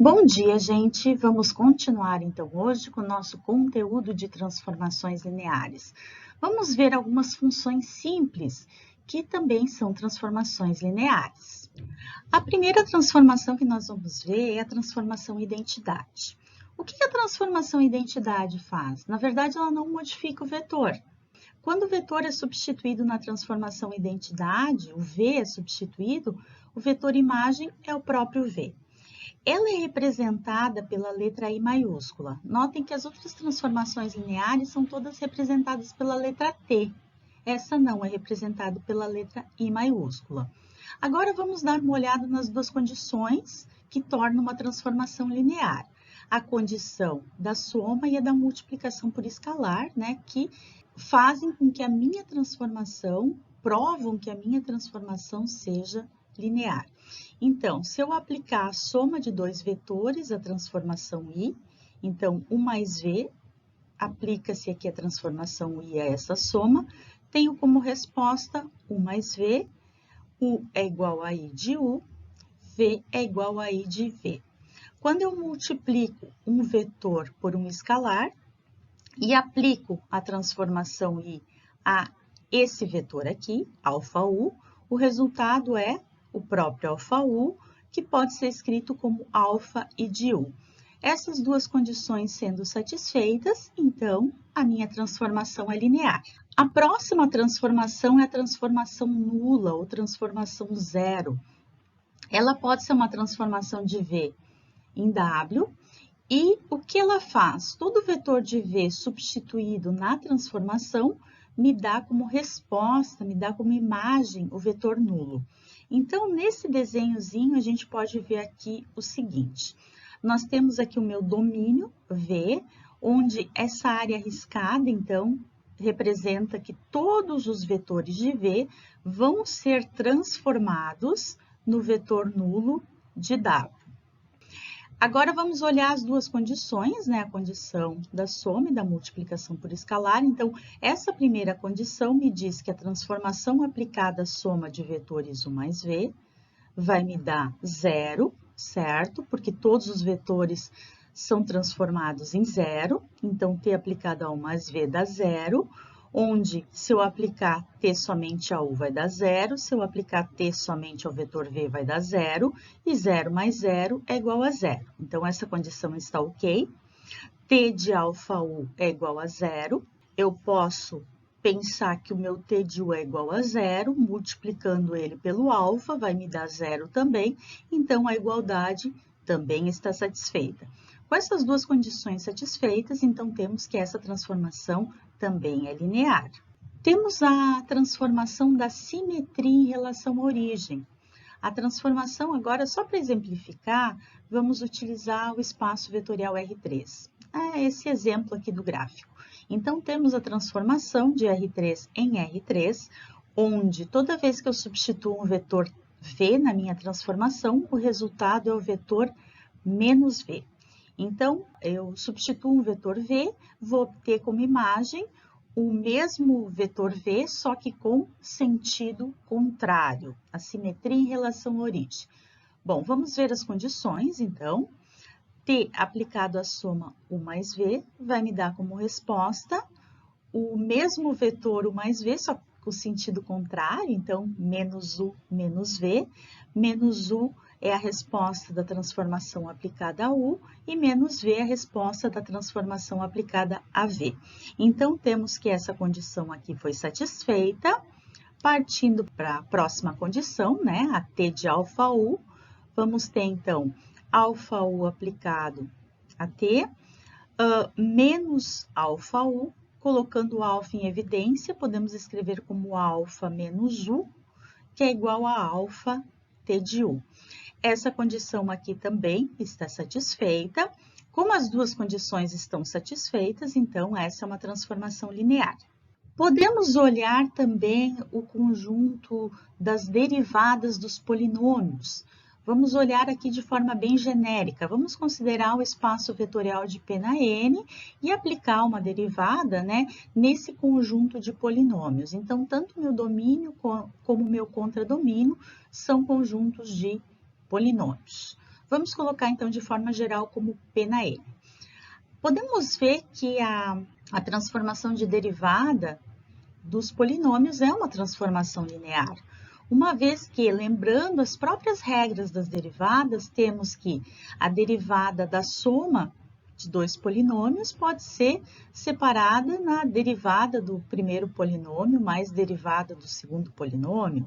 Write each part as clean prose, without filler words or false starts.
Bom dia, gente! Vamos continuar então hoje com o nosso conteúdo de transformações lineares. Vamos ver algumas funções simples que também são transformações lineares. A primeira transformação que nós vamos ver é a transformação identidade. O que a transformação identidade faz? Na verdade, ela não modifica o vetor. Quando o vetor é substituído na transformação identidade, o V é substituído, o vetor imagem é o próprio V. Ela é representada pela letra I maiúscula. Notem que as outras transformações lineares são todas representadas pela letra T. Essa não é representada pela letra I maiúscula. Agora vamos dar uma olhada nas duas condições que tornam uma transformação linear. A condição da soma e a da multiplicação por escalar, que fazem com que a minha transformação, provam que a minha transformação seja linear. Então, se eu aplicar a soma de dois vetores, a transformação I, então, U mais V, aplica-se aqui a transformação I a essa soma, tenho como resposta U mais V, U é igual a I de U, V é igual a I de V. Quando eu multiplico um vetor por um escalar e aplico a transformação I a esse vetor aqui, αU, o resultado é o próprio αU, que pode ser escrito como I de U. Essas duas condições sendo satisfeitas, então, a minha transformação é linear. A próxima transformação é a transformação nula ou transformação zero. Ela pode ser uma transformação de V em W, e o que ela faz? Todo vetor de V substituído na transformação me dá como resposta, me dá como imagem o vetor nulo. Então, nesse desenhozinho, a gente pode ver aqui o seguinte. Nós temos aqui o meu domínio V, onde essa área riscada, então, representa que todos os vetores de V vão ser transformados no vetor nulo de W. Agora, vamos olhar as duas condições, a condição da soma e da multiplicação por escalar. Então, essa primeira condição me diz que a transformação aplicada à soma de vetores U mais V vai me dar zero, certo? Porque todos os vetores são transformados em zero. Então, T aplicado a U mais V dá zero, onde se eu aplicar T somente a U vai dar zero, se eu aplicar T somente ao vetor V vai dar zero, e 0 mais 0 é igual a zero. Então, essa condição está ok. T de αU é igual a zero. Eu posso pensar que o meu T de U é igual a zero, multiplicando ele pelo alfa, vai me dar zero também. Então, a igualdade também está satisfeita. Com essas duas condições satisfeitas, então, temos que essa transformação também é linear. Temos a transformação da simetria em relação à origem. A transformação, agora, só para exemplificar, vamos utilizar o espaço vetorial R3. É esse exemplo aqui do gráfico. Então, temos a transformação de R3 em R3, onde toda vez que eu substituo um vetor V na minha transformação, o resultado é o vetor menos V. Então, eu substituo um vetor V, vou ter como imagem o mesmo vetor V, só que com sentido contrário, a simetria em relação à origem. Bom, vamos ver as condições, então. T aplicado à soma U mais V vai me dar como resposta o mesmo vetor U mais V, só com sentido contrário, então, menos U menos V, menos U é a resposta da transformação aplicada a U e menos V é a resposta da transformação aplicada a V. Então, temos que essa condição aqui foi satisfeita. Partindo para a próxima condição, a T de αU, vamos ter, então, αU aplicado a T, menos αU, colocando o alfa em evidência, podemos escrever como alfa menos U, que é igual a alfa T de U. Essa condição aqui também está satisfeita. Como as duas condições estão satisfeitas, então, essa é uma transformação linear. Podemos olhar também o conjunto das derivadas dos polinômios. Vamos olhar aqui de forma bem genérica. Vamos considerar o espaço vetorial de P na N e aplicar uma derivada, nesse conjunto de polinômios. Então, tanto meu domínio como meu contradomínio são conjuntos de polinômios. Vamos colocar então de forma geral como P na N. Podemos ver que a transformação de derivada dos polinômios é uma transformação linear, uma vez que, lembrando as próprias regras das derivadas, temos que a derivada da soma de dois polinômios pode ser separada na derivada do primeiro polinômio mais derivada do segundo polinômio.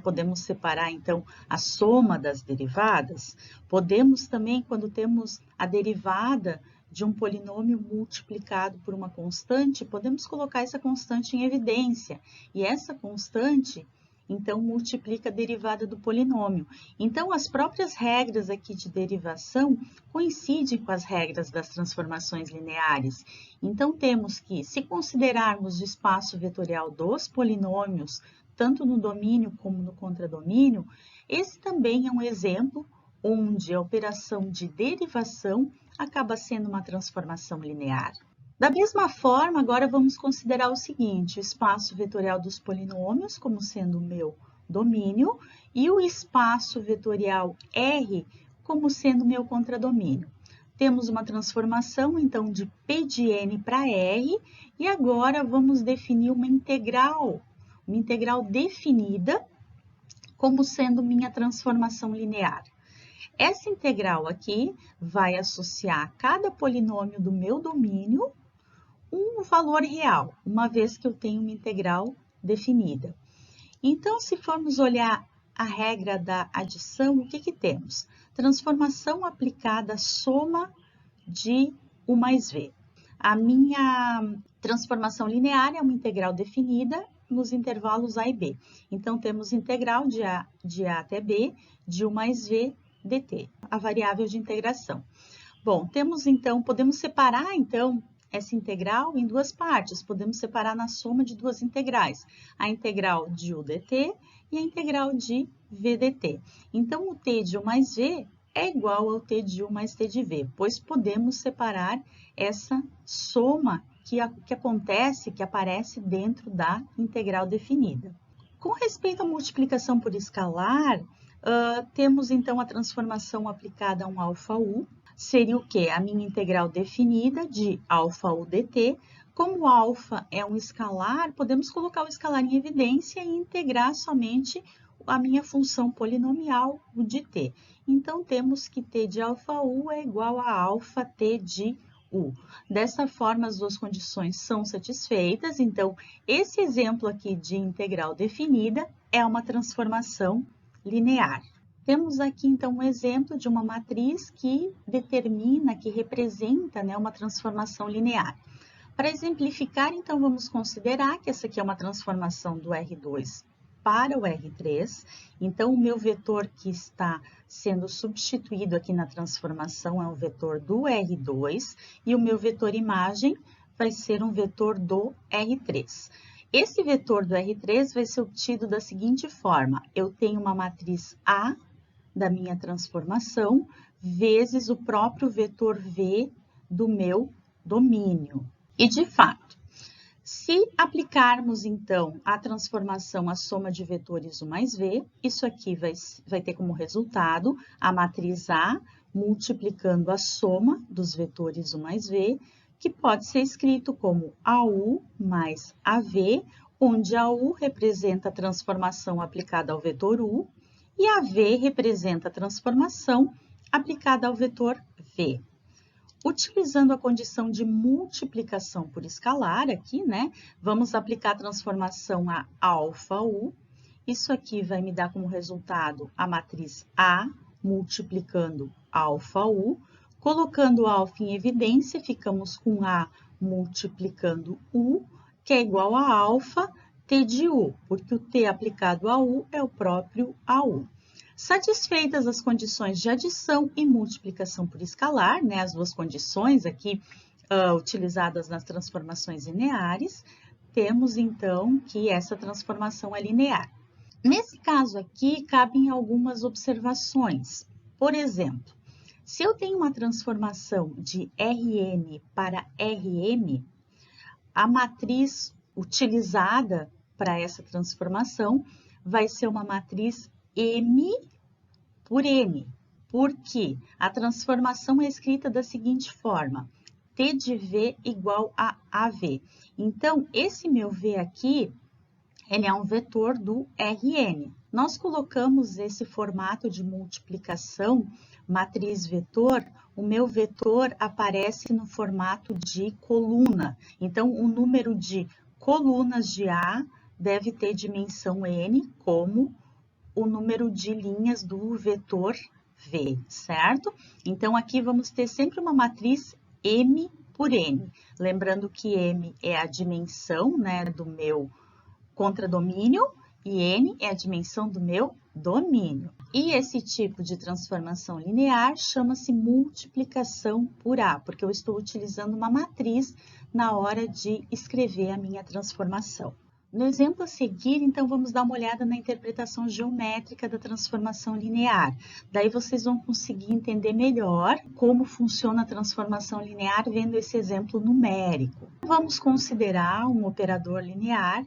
Podemos separar, então, a soma das derivadas. Podemos também, quando temos a derivada de um polinômio multiplicado por uma constante, podemos colocar essa constante em evidência. E essa constante, então, multiplica a derivada do polinômio. Então, as próprias regras aqui de derivação coincidem com as regras das transformações lineares. Então, temos que, se considerarmos o espaço vetorial dos polinômios, tanto no domínio como no contradomínio, esse também é um exemplo onde a operação de derivação acaba sendo uma transformação linear. Da mesma forma, agora vamos considerar o seguinte, o espaço vetorial dos polinômios como sendo o meu domínio e o espaço vetorial R como sendo o meu contradomínio. Temos uma transformação, então, de P de N para R e agora vamos definir uma integral definida como sendo minha transformação linear. Essa integral aqui vai associar a cada polinômio do meu domínio um valor real, uma vez que eu tenho uma integral definida. Então, se formos olhar a regra da adição, o que temos? Transformação aplicada à soma de U mais V. A minha transformação linear é uma integral definida nos intervalos A e B. Então, temos integral de A até B, de U mais V dt, a variável de integração. Bom, podemos separar, então, essa integral em duas partes. Podemos separar na soma de duas integrais, a integral de U dt e a integral de V dt. Então, o t de U mais V é igual ao t de U mais t de V, pois podemos separar essa soma que aparece dentro da integral definida. Com respeito à multiplicação por escalar, temos então a transformação aplicada a um αu, seria o quê? A minha integral definida de αu dt. Como α é um escalar, podemos colocar o escalar em evidência e integrar somente a minha função polinomial, o de t. Então, temos que t de αu é igual a αt de U. Dessa forma, as duas condições são satisfeitas. Então, esse exemplo aqui de integral definida é uma transformação linear. Temos aqui, então, um exemplo de uma matriz que representa uma transformação linear. Para exemplificar, então, vamos considerar que essa aqui é uma transformação do R2 para o R3. Então, o meu vetor que está sendo substituído aqui na transformação é o vetor do R2 e o meu vetor imagem vai ser um vetor do R3. Esse vetor do R3 vai ser obtido da seguinte forma: eu tenho uma matriz A da minha transformação vezes o próprio vetor V do meu domínio. E, de fato, se aplicarmos, então, a transformação à soma de vetores U mais V, isso aqui vai ter como resultado a matriz A multiplicando a soma dos vetores U mais V, que pode ser escrito como AU mais AV, onde AU representa a transformação aplicada ao vetor U e AV representa a transformação aplicada ao vetor V. Utilizando a condição de multiplicação por escalar aqui, vamos aplicar a transformação a αu. Isso aqui vai me dar como resultado a matriz A multiplicando αu. Colocando α em evidência, ficamos com A multiplicando U, que é igual a alfa T de U, porque o T aplicado a U é o próprio AU. Satisfeitas as condições de adição e multiplicação por escalar, as duas condições aqui utilizadas nas transformações lineares, temos então que essa transformação é linear. Nesse caso aqui, cabem algumas observações. Por exemplo, se eu tenho uma transformação de Rn para Rm, a matriz utilizada para essa transformação vai ser uma matriz M por N, porque a transformação é escrita da seguinte forma: T de V igual a AV. Então, esse meu V aqui, ele é um vetor do Rn. Nós colocamos esse formato de multiplicação, matriz vetor, o meu vetor aparece no formato de coluna. Então, o número de colunas de A deve ter dimensão n, como o número de linhas do vetor V, certo? Então, aqui vamos ter sempre uma matriz M por N. Lembrando que M é a dimensão, né, do meu contradomínio e N é a dimensão do meu domínio. E esse tipo de transformação linear chama-se multiplicação por A, porque eu estou utilizando uma matriz na hora de escrever a minha transformação. No exemplo a seguir, então, vamos dar uma olhada na interpretação geométrica da transformação linear. Daí vocês vão conseguir entender melhor como funciona a transformação linear vendo esse exemplo numérico. Vamos considerar um operador linear,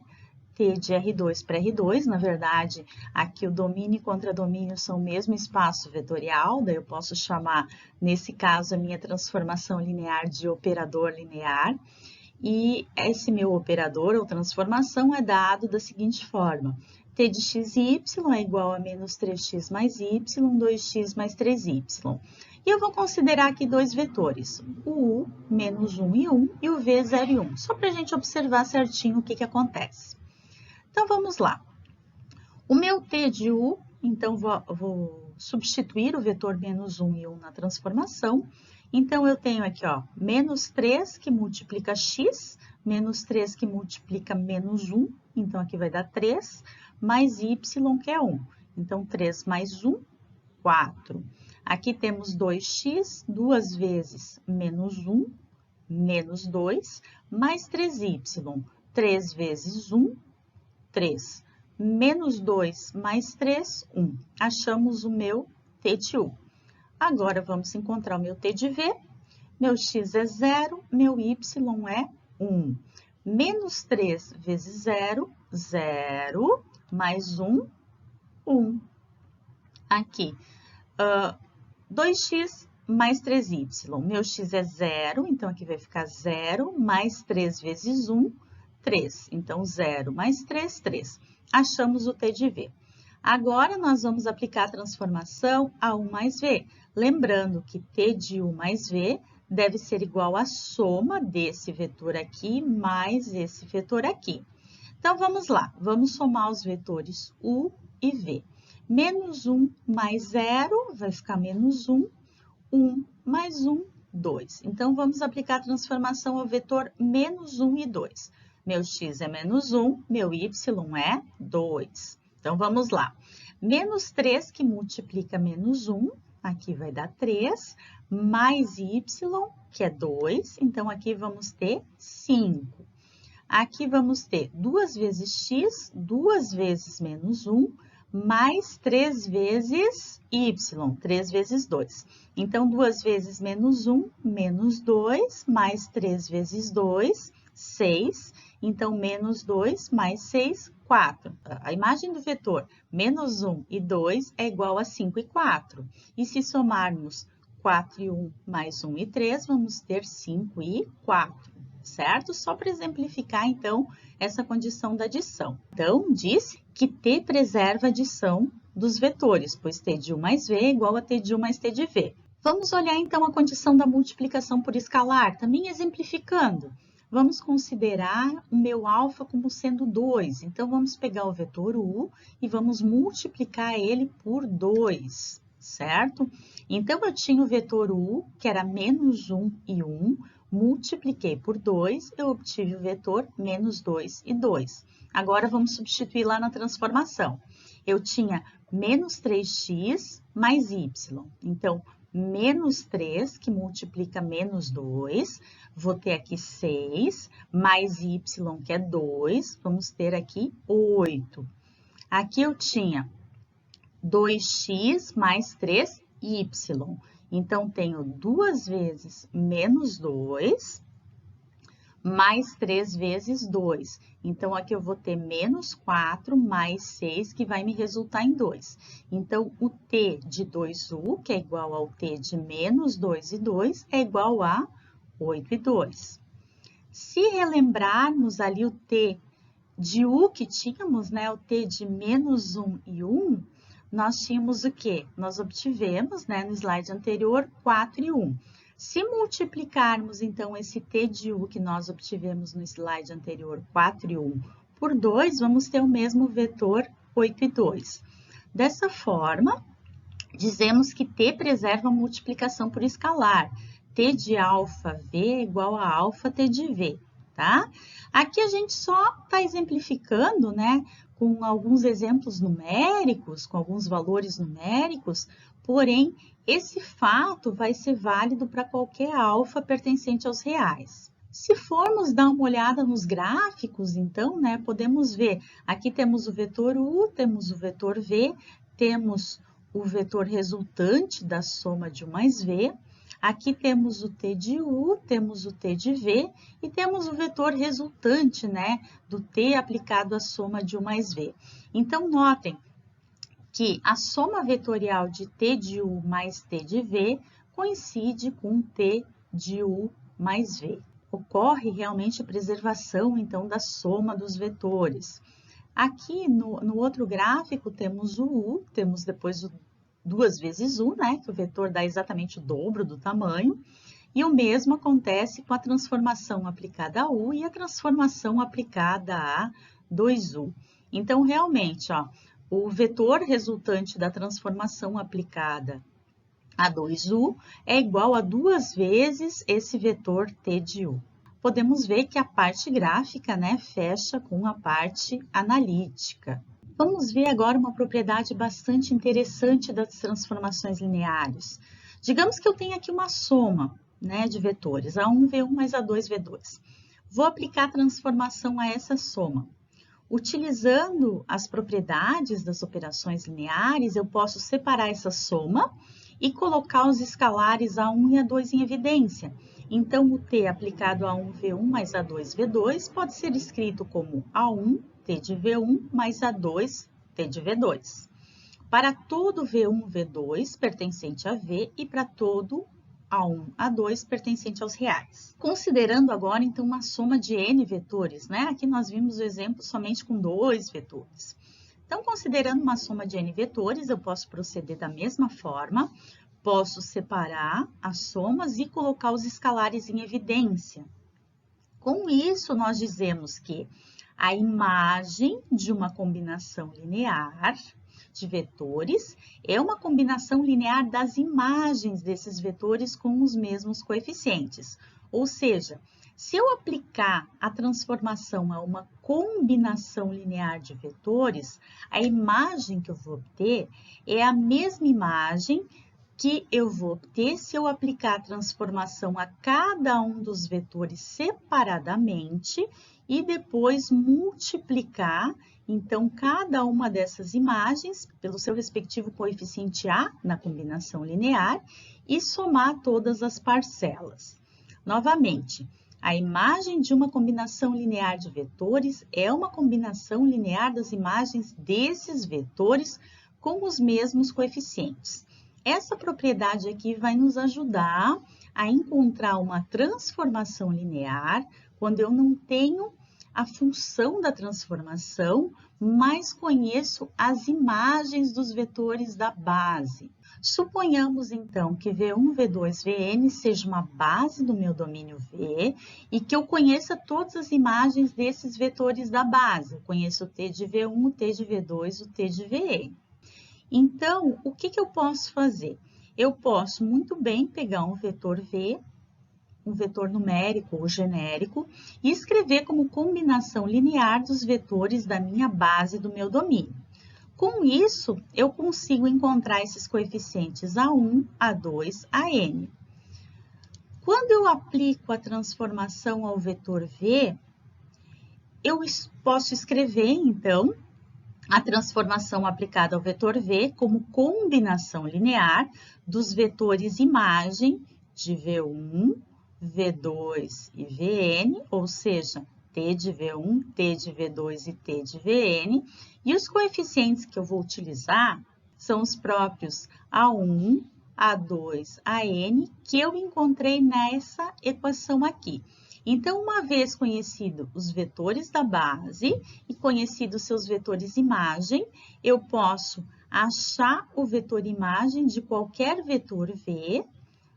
T de R2 para R2, na verdade, aqui o domínio e contradomínio são o mesmo espaço vetorial, daí eu posso chamar, nesse caso, a minha transformação linear de operador linear. E esse meu operador ou transformação é dado da seguinte forma: T de x e y é igual a menos 3x mais y, 2x mais 3y. E eu vou considerar aqui dois vetores, o u, menos 1 e 1, e o v, 0 e 1, só para a gente observar certinho o que acontece. Então, vamos lá. O meu t de u, então, vou substituir o vetor menos 1 e 1 na transformação. Então, eu tenho aqui, ó, menos 3 que multiplica x, menos 3 que multiplica menos 1, então aqui vai dar 3, mais y, que é 1. Então, 3 mais 1, 4. Aqui temos 2x, 2 vezes menos 1, menos 2, mais 3y. 3 vezes 1, 3. Menos 2 mais 3, 1. Achamos o meu t de u. Agora, vamos encontrar o meu t de v. Meu x é 0, meu y é 1. Menos 3 vezes 0, 0, mais 1, 1. Aqui, 2x mais 3y. Meu x é 0, então aqui vai ficar 0, mais 3 vezes 1, 3. Então, 0 mais 3, 3. Achamos o t de v. Agora, nós vamos aplicar a transformação a u mais v. Lembrando que t de u mais v deve ser igual à soma desse vetor aqui mais esse vetor aqui. Então, vamos lá. Vamos somar os vetores u e v. Menos 1 mais 0 vai ficar menos 1. 1 mais 1, 2. Então, vamos aplicar a transformação ao vetor menos 1 e 2. Meu x é menos 1, meu y é 2. Então, vamos lá. Menos 3 que multiplica menos 1, aqui vai dar 3, mais y, que é 2, então aqui vamos ter 5. Aqui vamos ter 2 vezes x, 2 vezes menos 1, mais 3 vezes y, 3 vezes 2. Então, 2 vezes menos 1, menos 2, mais 3 vezes 2, 6. Então, menos 2 mais 6, 4. A imagem do vetor menos 1 e 2 é igual a 5 e 4. E se somarmos 4 e 1 mais 1 e 3, vamos ter 5 e 4, certo? Só para exemplificar, então, essa condição da adição. Então, diz que T preserva a adição dos vetores, pois T de u mais v é igual a T de u mais T de v. Vamos olhar, então, a condição da multiplicação por escalar, também exemplificando. Vamos considerar o meu alfa como sendo 2. Então, vamos pegar o vetor u e vamos multiplicar ele por 2, certo? Então, eu tinha o vetor u, que era menos 1 e 1, multipliquei por 2, eu obtive o vetor menos 2 e 2. Agora, vamos substituir lá na transformação. Eu tinha menos 3x mais y. Então, menos 3, que multiplica menos 2, vou ter aqui 6, mais y, que é 2, vamos ter aqui 8. Aqui eu tinha 2x mais 3y, então tenho 2 vezes menos 2, mais 3 vezes 2. Então, aqui eu vou ter menos 4 mais 6, que vai me resultar em 2. Então, o t de 2u, que é igual ao t de menos 2 e 2, é igual a 8 e 2. Se relembrarmos ali o t de u que tínhamos, né, o t de menos 1 e 1, nós tínhamos o quê? Nós obtivemos, né, no slide anterior, 4 e 1. Se multiplicarmos, então, esse t de u que nós obtivemos no slide anterior, 4 e 1, por 2, vamos ter o mesmo vetor 8 e 2. Dessa forma, dizemos que t preserva a multiplicação por escalar. T de alfa v é igual a alfa t de v, tá? Aqui a gente só está exemplificando, né, com alguns exemplos numéricos, com alguns valores numéricos, porém, esse fato vai ser válido para qualquer alfa pertencente aos reais. Se formos dar uma olhada nos gráficos, então, né, podemos ver, aqui temos o vetor u, temos o vetor v, temos o vetor resultante da soma de u mais v, aqui temos o t de u, temos o t de v e temos o vetor resultante, né, do t aplicado à soma de u mais v. Então, notem que a soma vetorial de t de u mais t de v coincide com t de u mais v. Ocorre realmente a preservação, então, da soma dos vetores. Aqui, no outro gráfico, temos o u, temos depois o 2 vezes u, né, que o vetor dá exatamente o dobro do tamanho, e o mesmo acontece com a transformação aplicada a u e a transformação aplicada a 2u. Então, realmente, ó, o vetor resultante da transformação aplicada a 2u é igual a 2 vezes esse vetor t de u. Podemos ver que a parte gráfica, né, fecha com a parte analítica. Vamos ver agora uma propriedade bastante interessante das transformações lineares. Digamos que eu tenho aqui uma soma, né, de vetores, A1, V1 mais A2, V2. Vou aplicar a transformação a essa soma. Utilizando as propriedades das operações lineares, eu posso separar essa soma e colocar os escalares A1 e A2 em evidência. Então, o t aplicado a 1 V1 mais A2 V2 pode ser escrito como A1 t de V1 mais A2 t de V2. Para todo V1, V2 pertencente a V e para todo A1, A2 pertencente aos reais. Considerando agora, então, uma soma de n vetores, né? Aqui nós vimos o exemplo somente com 2 vetores. Então, considerando uma soma de n vetores, eu posso proceder da mesma forma. Posso separar as somas e colocar os escalares em evidência. Com isso, nós dizemos que a imagem de uma combinação linear de vetores é uma combinação linear das imagens desses vetores com os mesmos coeficientes. Ou seja, se eu aplicar a transformação a uma combinação linear de vetores, a imagem que eu vou obter é a mesma imagem que eu vou obter se eu aplicar a transformação a cada um dos vetores separadamente e depois multiplicar, então, cada uma dessas imagens pelo seu respectivo coeficiente A na combinação linear e somar todas as parcelas. Novamente, a imagem de uma combinação linear de vetores é uma combinação linear das imagens desses vetores com os mesmos coeficientes. Essa propriedade aqui vai nos ajudar a encontrar uma transformação linear quando eu não tenho a função da transformação, mas conheço as imagens dos vetores da base. Suponhamos, então, que V1, V2, Vn seja uma base do meu domínio V e que eu conheça todas as imagens desses vetores da base. Eu conheço o T de V1, o T de V2, o T de Vn. Então, o que eu posso fazer? Eu posso muito bem pegar um vetor V, um vetor numérico ou genérico, e escrever como combinação linear dos vetores da minha base do meu domínio. Com isso, eu consigo encontrar esses coeficientes A1, A2, An. Quando eu aplico a transformação ao vetor V, eu posso escrever, então, a transformação aplicada ao vetor V como combinação linear dos vetores imagem de V1 V2 e Vn, ou seja, T de V1, T de V2 e T de Vn. E os coeficientes que eu vou utilizar são os próprios A1, A2, AN, que eu encontrei nessa equação aqui. Então, uma vez conhecido os vetores da base e conhecidos seus vetores imagem, eu posso achar o vetor imagem de qualquer vetor V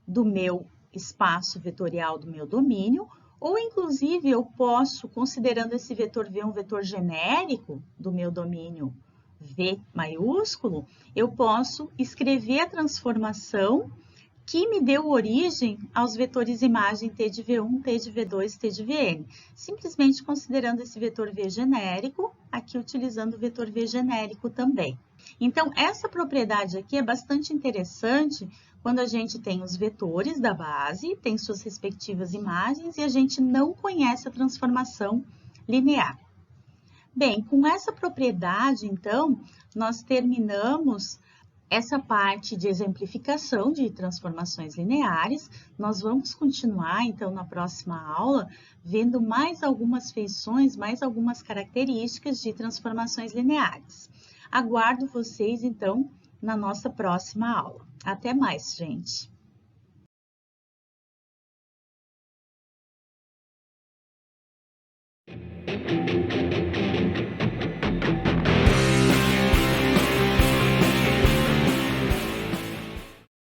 do meu espaço vetorial do meu domínio, ou inclusive eu posso, considerando esse vetor V um vetor genérico do meu domínio V maiúsculo, eu posso escrever a transformação que me deu origem aos vetores imagem T de V1, T de V2, T de Vn, simplesmente considerando esse vetor V genérico, aqui utilizando o vetor V genérico também. Então, essa propriedade aqui é bastante interessante quando a gente tem os vetores da base, tem suas respectivas imagens e a gente não conhece a transformação linear. Bem, com essa propriedade, então, nós terminamos essa parte de exemplificação de transformações lineares. Nós vamos continuar, então, na próxima aula, vendo mais algumas feições, mais algumas características de transformações lineares. Aguardo vocês, então, na nossa próxima aula. Até mais, gente!